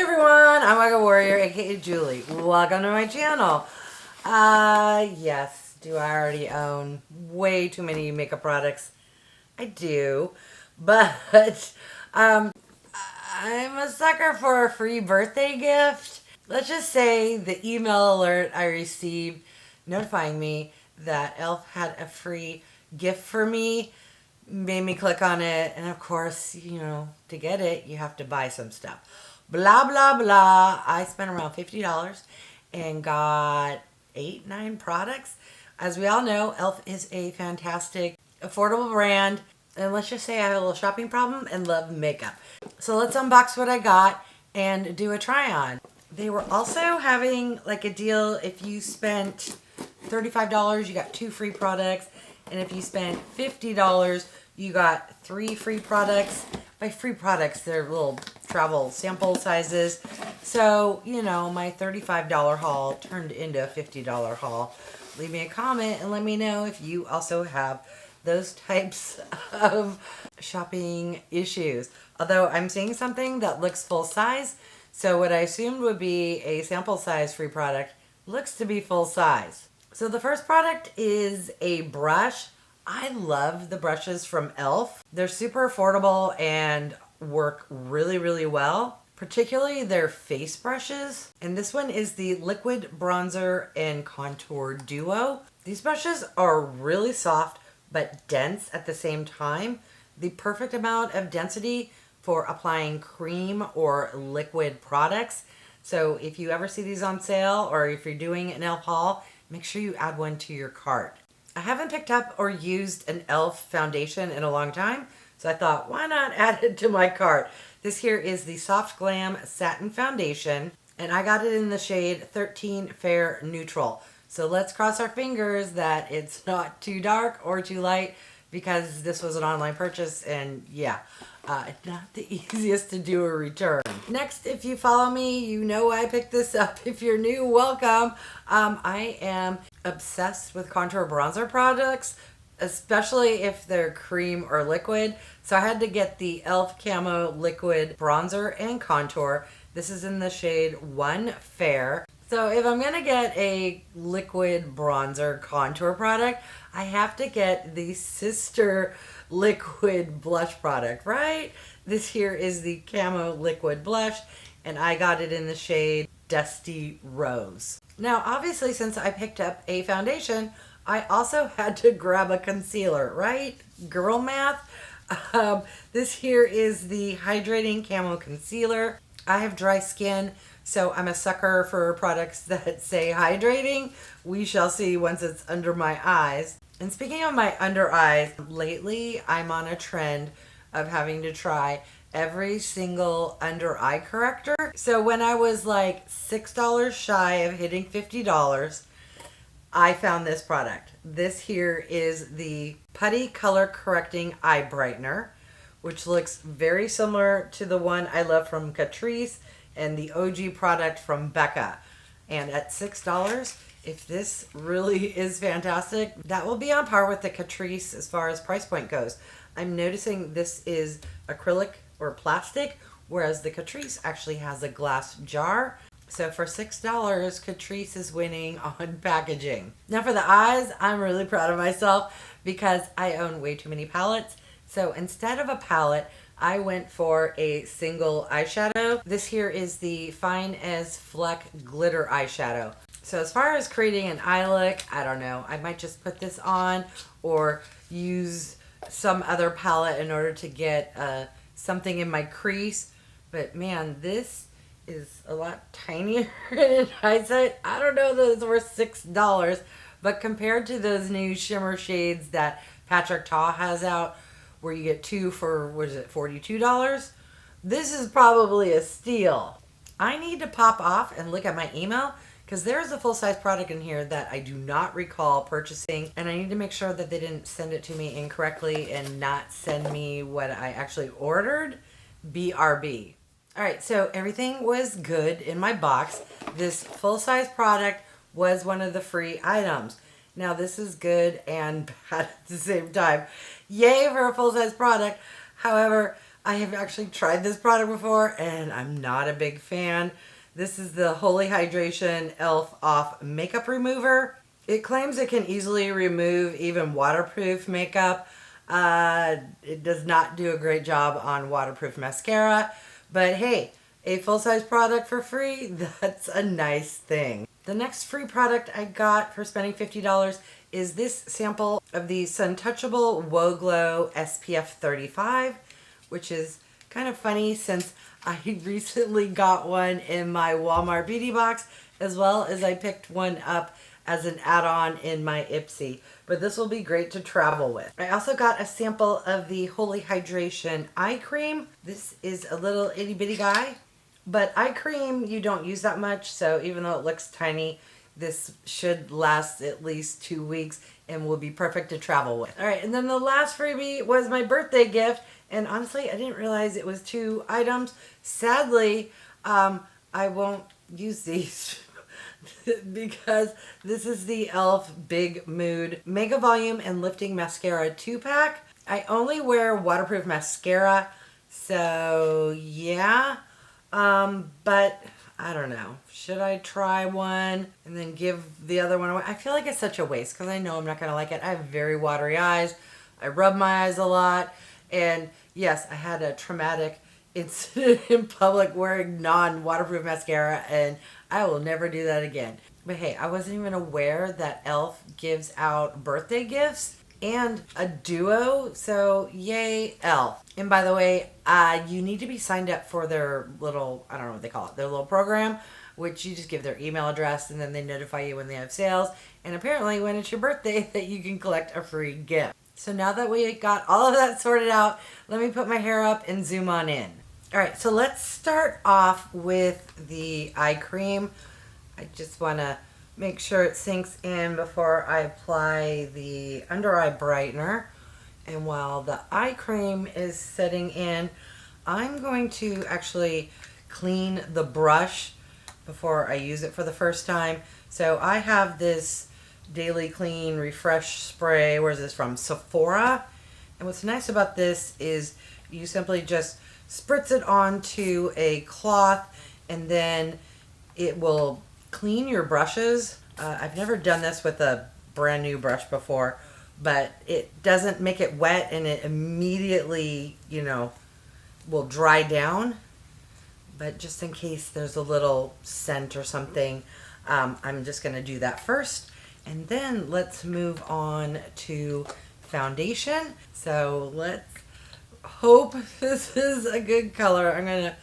everyone, I'm wygowarrior, aka Julie. Welcome to my channel. Yes, do I already own way too many makeup products? I do, but I'm a sucker for a free birthday gift. Let's just say the email alert I received notifying me that Elf had a free gift for me made me click on it, and of course, you know, to get it you have to buy some stuff. Blah blah blah. I spent around $50 and got 8-9 products. As we all know, Elf is a fantastic affordable brand, and let's just say I have a little shopping problem and love makeup. So let's unbox what I got and do a try on. They were also having like a deal. If you spent $35 you got 2 free products, and if you spent $50 you got 3 free products. By free products, they're little travel sample sizes. So, you know, my $35 haul turned into a $50 haul. Leave me a comment and let me know if you also have those types of shopping issues. Although I'm seeing something that looks full size, so what I assumed would be a sample size free product looks to be full size. So the first product is a brush. I love the brushes from Elf. They're super affordable and work really, really well, particularly their face brushes. And this one is the Liquid Bronzer and Contour Duo. These brushes are really soft but dense at the same time. The perfect amount of density for applying cream or liquid products. So if you ever see these on sale, or if you're doing an Elf haul, make sure you add one to your cart. I haven't picked up or used an Elf foundation in a long time, so I thought, why not add it to my cart? This here is the Soft Glam Satin Foundation, and I got it in the shade 13 Fair Neutral. So let's cross our fingers that it's not too dark or too light, because this was an online purchase, and yeah, not the easiest to do a return. Next, if you follow me, you know I picked this up. If you're new, welcome. I am obsessed with contour bronzer products, especially if they're cream or liquid. So I had to get the Elf Camo Liquid Bronzer and Contour. This is in the shade 1 Fair. So if I'm going to get a liquid bronzer contour product, I have to get the sister liquid blush product, right? This here is the Camo Liquid Blush, and I got it in the shade Dusty Rose. Now, obviously, since I picked up a foundation, I also had to grab a concealer, right? Girl math. This here is the Hydrating Camo Concealer. I have dry skin, so I'm a sucker for products that say hydrating. We shall see once it's under my eyes. And speaking of my under eyes, lately I'm on a trend of having to try every single under eye corrector. So when I was like $6 shy of hitting $50, I found this product. This here is the Putty Color Correcting Eye Brightener, which looks very similar to the one I love from Catrice and the OG product from Becca. And at $6, if this really is fantastic, that will be on par with the Catrice as far as price point goes. I'm noticing this is acrylic or plastic, whereas the Catrice actually has a glass jar. So for $6, Catrice is winning on packaging. Now for the eyes, I'm really proud of myself because I own way too many palettes. So instead of a palette, I went for a single eyeshadow. This here is the Fine as Fleck Glitter Eyeshadow. So as far as creating an eye look, I don't know. I might just put this on or use some other palette in order to get something in my crease. But man, this is a lot tinier in hindsight. I don't know that it's worth $6, but compared to those new shimmer shades that Patrick Ta has out, where you get 2 for, what is it, $42? This is probably a steal. I need to pop off and look at my email, because there is a full-size product in here that I do not recall purchasing, and I need to make sure that they didn't send it to me incorrectly and not send me what I actually ordered. BRB. Alright, so everything was good in my box. This full-size product was one of the free items. Now this is good and bad at the same time. Yay for a full-size product. However, I have actually tried this product before and I'm not a big fan. This is the Holy Hydration e.l.f. Off Makeup Remover. It claims it can easily remove even waterproof makeup. It does not do a great job on waterproof mascara, but hey, a full-size product for free, that's a nice thing. The next free product I got for spending $50 is this sample of the Suntouchable Whoa Glow SPF 35, which is kind of funny since I recently got one in my Walmart beauty box, as well as I picked one up as an add-on in my Ipsy. But this will be great to travel with. I also got a sample of the Holy Hydration eye cream. This is a little itty bitty guy, but eye cream you don't use that much, so even though it looks tiny, this should last at least 2 weeks and will be perfect to travel with. All right, and then the last freebie was my birthday gift, and honestly, I didn't realize it was 2 items. Sadly, I won't use these because this is the e.l.f. Big Mood Mega Volume and Lifting Mascara 2-pack. I only wear waterproof mascara, so yeah, but I don't know. Should I try one and then give the other one away? I feel like it's such a waste because I know I'm not going to like it. I have very watery eyes. I rub my eyes a lot. And yes, I had a traumatic incident in public wearing non-waterproof mascara, and I will never do that again. But hey, I wasn't even aware that e.l.f. gives out birthday gifts and a duo, so yay e.l.f. And by the way, you need to be signed up for their little, I don't know what they call it, their little program, which you just give their email address and then they notify you when they have sales. And apparently when it's your birthday that you can collect a free gift. So now that we got all of that sorted out, let me put my hair up and zoom on in. All right, so let's start off with the eye cream. I just want to make sure it sinks in before I apply the under eye brightener. And while the eye cream is setting in, I'm going to actually clean the brush before I use it for the first time. So I have this Daily Clean Refresh Spray. Where is this from? Sephora. And what's nice about this is you simply just spritz it onto a cloth and then it will clean your brushes. I've never done this with a brand new brush before, but it doesn't make it wet and it immediately, you know, will dry down. But just in case there's a little scent or something, I'm just going to do that first. And then let's move on to foundation. So let's hope this is a good color. I'm going to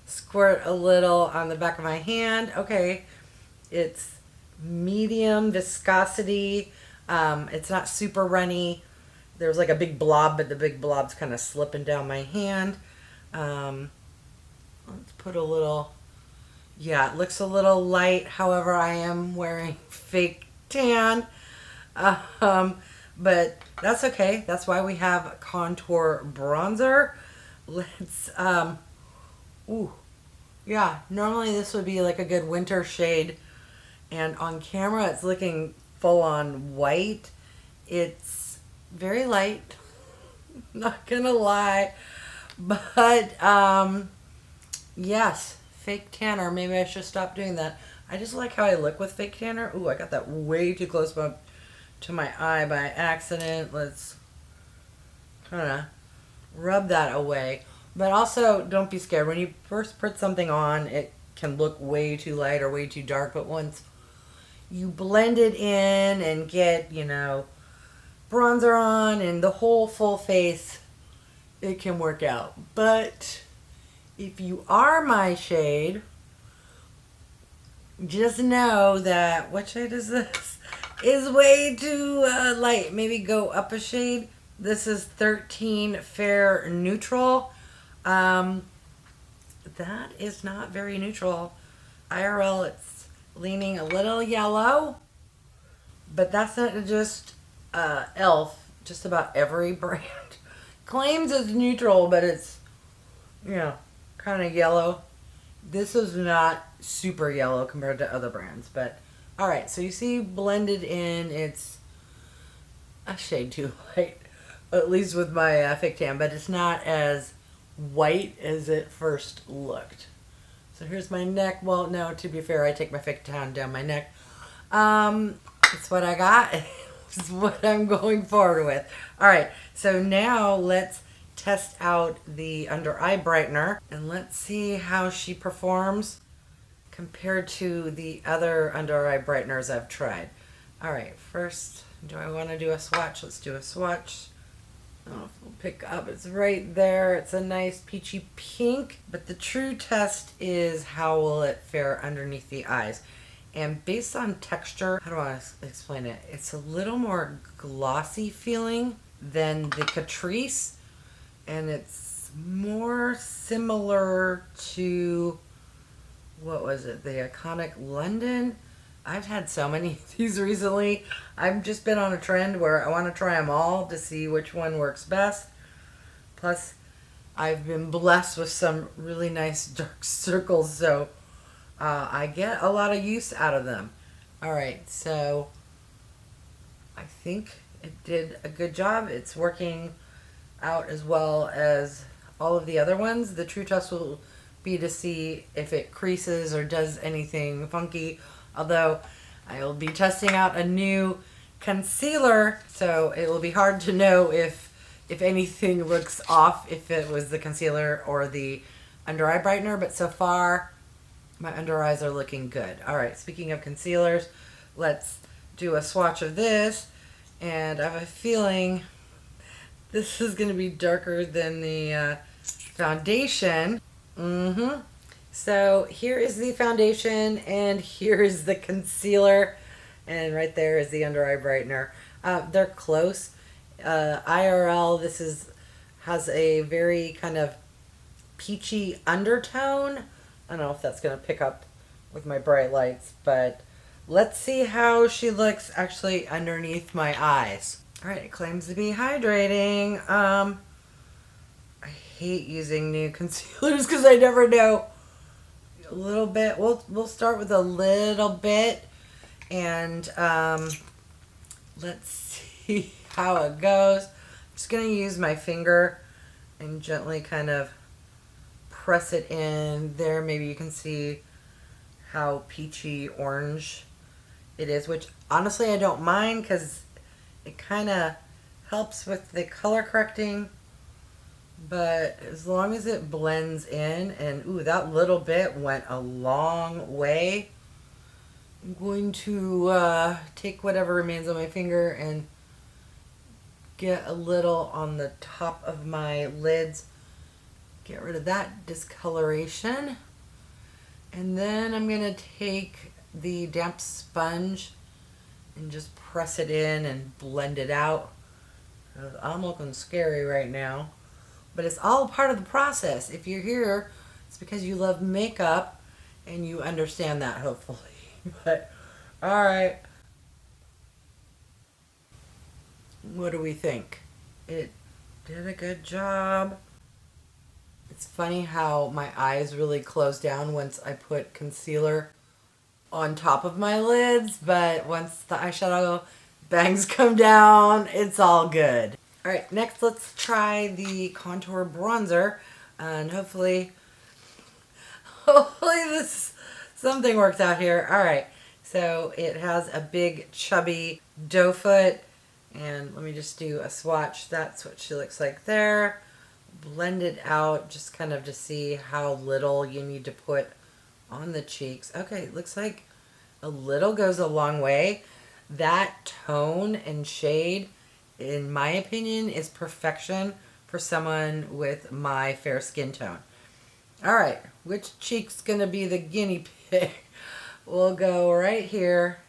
squirt a little on the back of my hand. Okay, it's medium viscosity. It's not super runny. There's like a big blob, but the big blob's kind of slipping down my hand. Let's put a little, yeah, it looks a little light. However, I am wearing fake tan. But that's okay. That's why we have contour bronzer. Let's, yeah, normally this would be like a good winter shade. And on camera, it's looking full on white. It's very light. Not gonna lie. But, yes, fake tanner. Maybe I should stop doing that. I just like how I look with fake tanner. Ooh, I got that way too close to my eye by accident. Let's kind of rub that away. But also, don't be scared. When you first put something on, it can look way too light or way too dark. But once you blend it in and get, you know, bronzer on and the whole full face, it can work out. But if you are my shade, just know that, what shade is this? Is way too light. Maybe go up a shade. This is 13 Fair Neutral. That is not very neutral. IRL, it's leaning a little yellow. But that's not just e.l.f. Just about every brand claims it's neutral, but it's, you know, kind of yellow. This is not super yellow compared to other brands, but all right. So you see blended in, it's a shade too light, at least with my fake tan, but it's not as white as it first looked. So here's my neck. Well, no, to be fair, I take my fake tan down my neck. It's what I got. It's what I'm going forward with. All right, so now let's test out the under eye brightener and let's see how she performs compared to the other under eye brighteners I've tried. All right, first, do I want to do a swatch? Let's do a swatch. I don't know if we'll pick up. It's right there. It's a nice peachy pink, but the true test is how will it fare underneath the eyes. And based on texture, how do I explain it? It's a little more glossy feeling than the Catrice, and it's more similar to, what was it, the iconic London? I've had so many of these recently. I've just been on a trend where I want to try them all to see which one works best. Plus, I've been blessed with some really nice dark circles, so I get a lot of use out of them. All right, so I think it did a good job. It's working out as well as all of the other ones. The true test will be to see if it creases or does anything funky. Although I will be testing out a new concealer, so it will be hard to know if anything looks off, if it was the concealer or the under eye brightener. But so far, my under eyes are looking good. All right, speaking of concealers, let's do a swatch of this. And I have a feeling this is going to be darker than the foundation. So here is the foundation, and here is the concealer, and right there is the under eye brightener. They're close. IRL, this has a very kind of peachy undertone. I don't know if that's going to pick up with my bright lights, but let's see how she looks actually underneath my eyes. All right, it claims to be hydrating. I hate using new concealers because I never know. A little bit. We'll start with a little bit, and let's see how it goes. I'm just gonna use my finger and gently kind of press it in there. Maybe you can see how peachy orange it is, which honestly I don't mind because it kind of helps with the color correcting. But as long as it blends in, and ooh, that little bit went a long way. I'm going to take whatever remains on my finger and get a little on the top of my lids. Get rid of that discoloration. And then I'm going to take the damp sponge and just press it in and blend it out. I'm looking scary right now. But it's all part of the process. If you're here, it's because you love makeup and you understand that, hopefully. But, all right. What do we think? It did a good job. It's funny how my eyes really close down once I put concealer on top of my lids, but once the eyeshadow bangs come down, it's all good. All right, next let's try the contour bronzer, and hopefully this something works out here. All right, so it has a big chubby doe foot, and let me just do a swatch. That's what she looks like there. Blend it out just kind of to see how little you need to put on the cheeks. Okay, it looks like a little goes a long way. That tone and shade, in my opinion, is perfection for someone with my fair skin tone. All right, which cheek's gonna be the guinea pig? We'll go right here.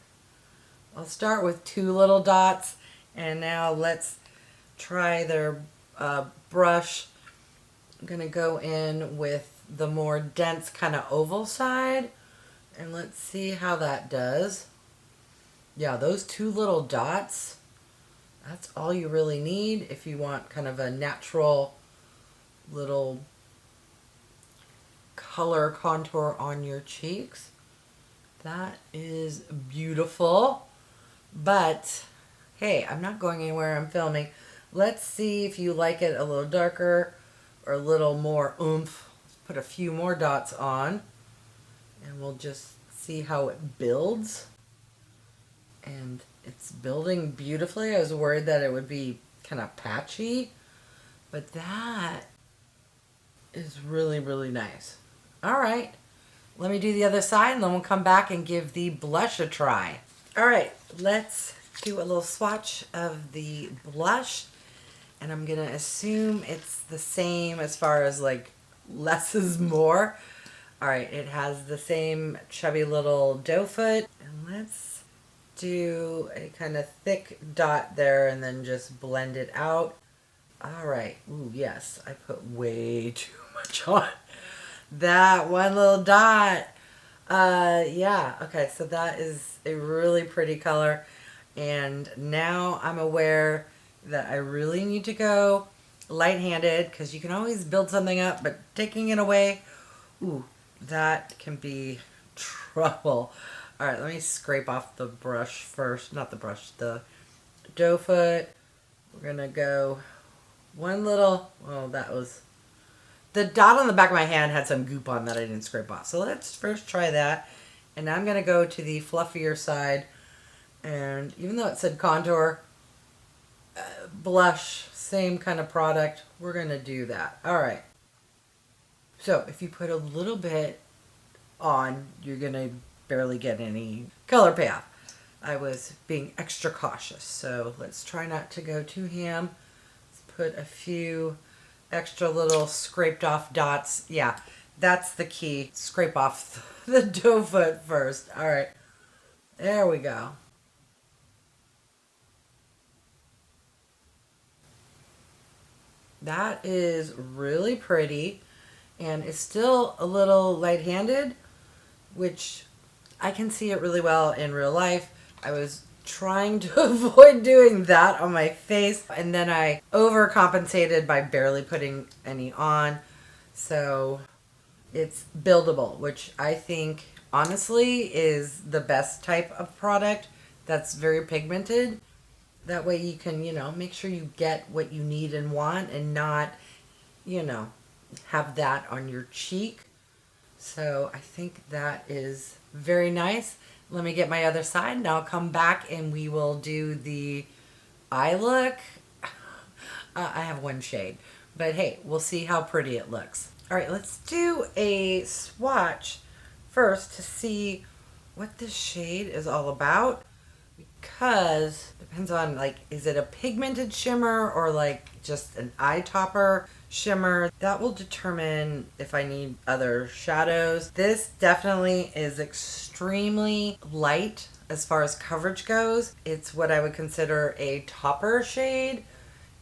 I'll start with two little dots, and now let's try their brush. I'm gonna go in with the more dense kind of oval side, and let's see how that does. Yeah, those two little dots, that's all you really need if you want kind of a natural little color contour on your cheeks. That is beautiful. But hey, I'm not going anywhere, I'm filming. Let's see if you like it a little darker or a little more oomph. Let's put a few more dots on and we'll just see how it builds. And it's building beautifully. I was worried that it would be kind of patchy, but that is really, really nice. All right, let me do the other side and then we'll come back and give the blush a try. All right, let's do a little swatch of the blush. And I'm gonna assume it's the same as far as like less is more. All right, it has the same chubby little doe foot. And let's do a kind of thick dot there and then just blend it out. All right, ooh, yes, I put way too much on. That one little dot. Yeah, okay, so that is a really pretty color. And now I'm aware that I really need to go light-handed because you can always build something up, but taking it away, ooh, that can be trouble. All right, let me scrape off the brush first. Not the brush, the doe foot. We're gonna go one little, oh, that was, the dot on the back of my hand had some goop on that I didn't scrape off. So let's first try that. And I'm gonna go to the fluffier side. And even though it said contour, blush, same kind of product, we're gonna do that. All right. So if you put a little bit on, you're gonna barely get any color payoff. I was being extra cautious, so let's try not to go too ham. Let's put a few extra little scraped off dots. Yeah, that's the key. Scrape off the doe foot first. All right, there we go. That is really pretty, and it's still a little light-handed, which I can see it really well in real life. I was trying to avoid doing that on my face, and then I overcompensated by barely putting any on. So it's buildable, which I think honestly is the best type of product that's very pigmented. That way you can, make sure you get what you need and want and not, have that on your cheek. So I think that is very nice. Let me get my other side and I'll come back and we will do the eye look. I have one shade, but hey, we'll see how pretty it looks. All right, let's do a swatch first to see what this shade is all about. Because it depends on, is it a pigmented shimmer or just an eye topper shimmer? That will determine if I need other shadows. This definitely is extremely light as far as coverage goes. It's what I would consider a topper shade.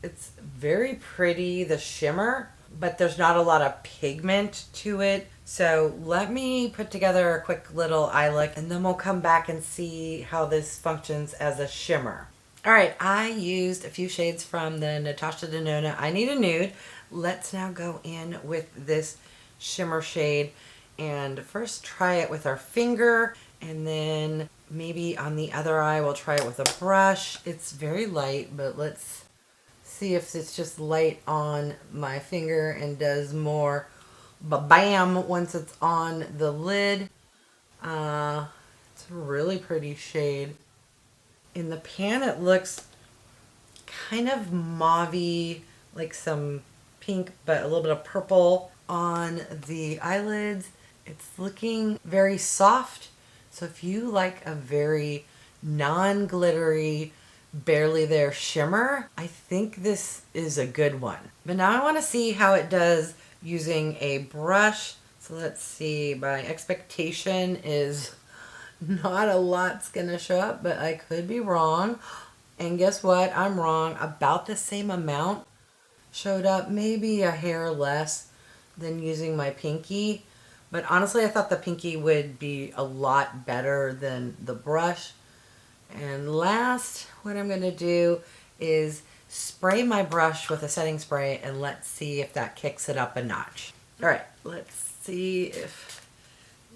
It's very pretty, the shimmer, but there's not a lot of pigment to it. So let me put together a quick little eye look and then we'll come back and see how this functions as a shimmer. All right, I used a few shades from the Natasha Denona I Need a Nude. Let's now go in with this shimmer shade and first try it with our finger and then maybe on the other eye we'll try it with a brush. It's very light, but let's see if it's just light on my finger and does more ba-bam once it's on the lid. It's a really pretty shade. In the pan it looks kind of mauve-y, like some pink but a little bit of purple on the eyelids. It's looking very soft. So if you like a very non-glittery, barely there shimmer, I think this is a good one. But now I want to see how it does using a brush. So let's see, my expectation is not a lot's gonna show up, but I could be wrong. And guess what? I'm wrong. About the same amount showed up, maybe a hair less than using my pinky. But honestly, I thought the pinky would be a lot better than the brush. And last, what I'm gonna do is spray my brush with a setting spray and let's see if that kicks it up a notch. All right, let's see if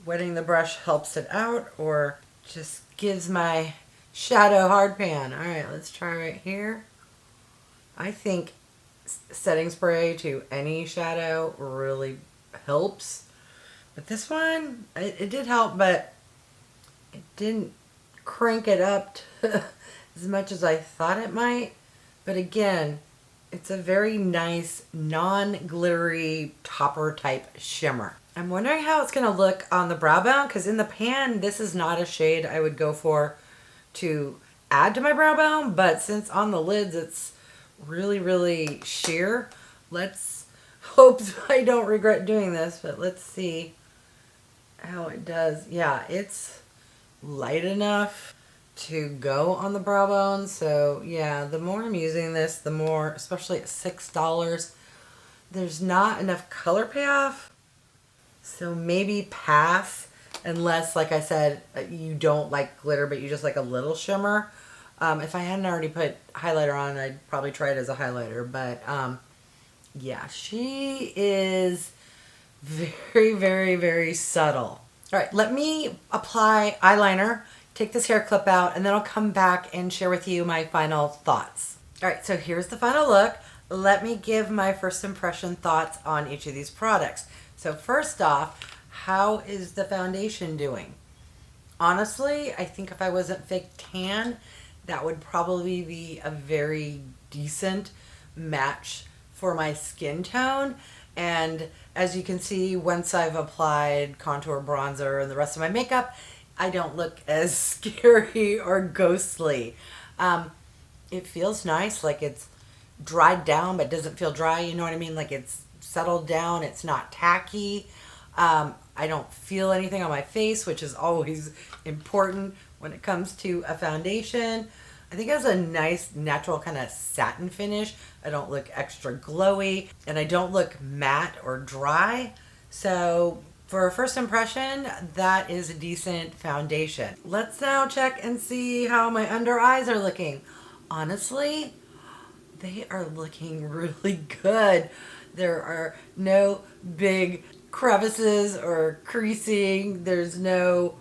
wetting the brush helps it out or just gives my shadow hard pan. All right, let's try right here. I think setting spray to any shadow really helps. But this one, it did help, but it didn't crank it up to as much as I thought it might. But again, it's a very nice, non-glittery topper type shimmer. I'm wondering how it's going to look on the brow bone, because in the pan, this is not a shade I would go for to add to my brow bone, but since on the lids it's really, really sheer, let's hope I don't regret doing this, but let's see how it does. Yeah, it's light enough to go on the brow bone. So yeah, the more I'm using this, the more, especially at $6, there's not enough color payoff. So maybe pass, unless, like I said, you don't like glitter, but you just like a little shimmer. If I hadn't already put highlighter on, I'd probably try it as a highlighter. But yeah, she is very, very, very subtle. All right, let me apply eyeliner, take this hair clip out, and then I'll come back and share with you my final thoughts. All right, so here's the final look. Let me give my first impression thoughts on each of these products. So first off, how is the foundation doing? Honestly, I think if I wasn't fake tan, that would probably be a very decent match for my skin tone. And as you can see, once I've applied contour, bronzer, and the rest of my makeup, I don't look as scary or ghostly. It feels nice, like it's dried down but doesn't feel dry, you know what I mean? Like it's settled down, it's not tacky. I don't feel anything on my face, which is always important when it comes to a foundation. I think it has a nice natural kind of satin finish. I don't look extra glowy, and I don't look matte or dry. So for a first impression, that is a decent foundation. Let's now check and see how my under eyes are looking. Honestly, they are looking really good. There are no big crevices or creasing. There's no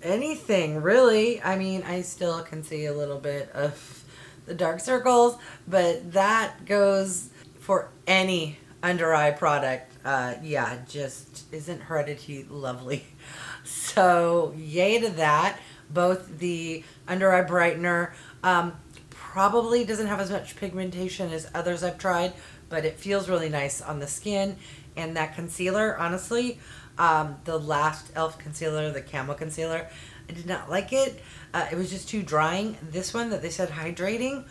anything really. I mean, I still can see a little bit of the dark circles, but that goes for any under eye product. Yeah, just isn't heredity lovely? So yay to that. Both the under eye brightener probably doesn't have as much pigmentation as others I've tried, but it feels really nice on the skin. And that concealer, honestly, the last e.l.f. concealer, the Camo concealer, I did not like it. It was just too drying. This one that they said hydrating,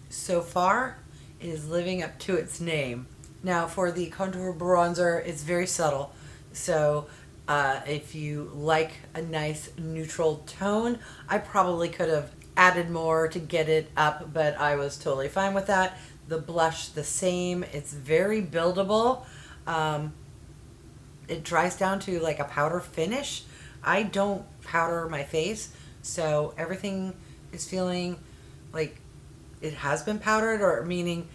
so far is living up to its name. Now for the contour bronzer, it's very subtle. So if you like a nice neutral tone, I probably could have added more to get it up, but I was totally fine with that. The blush, the same. It's very buildable. It dries down to like a powder finish. I don't powder my face, so everything is feeling like it has been powdered, or meaning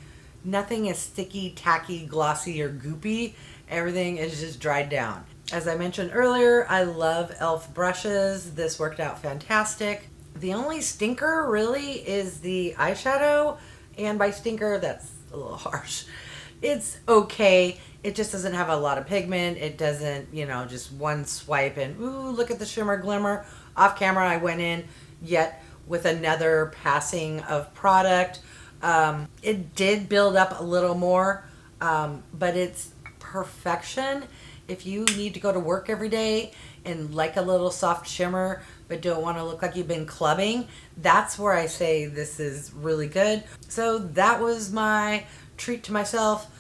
nothing is sticky, tacky, glossy, or goopy. Everything is just dried down. As I mentioned earlier, I love e.l.f. brushes. This worked out fantastic. The only stinker really is the eyeshadow, and by stinker, that's a little harsh. It's okay. It just doesn't have a lot of pigment. It doesn't, you know, just one swipe and, ooh, look at the shimmer glimmer. Off camera, I went in yet with another passing of product. It did build up a little more, but it's perfection. If you need to go to work every day and like a little soft shimmer, but don't want to look like you've been clubbing, that's where I say this is really good. So that was my treat to myself,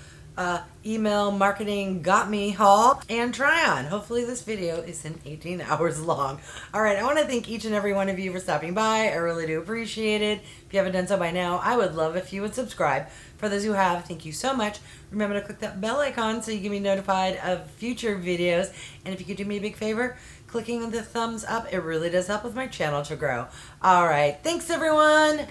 email marketing got me haul and try on. Hopefully this video isn't 18 hours long. All right, I want to thank each and every one of you for stopping by. I really do appreciate it. If you haven't done so by now, I would love if you would subscribe. For those who have, thank you so much. Remember to click that bell icon so you can be notified of future videos. And if you could do me a big favor, clicking the thumbs up, it really does help with my channel to grow. All right, thanks everyone.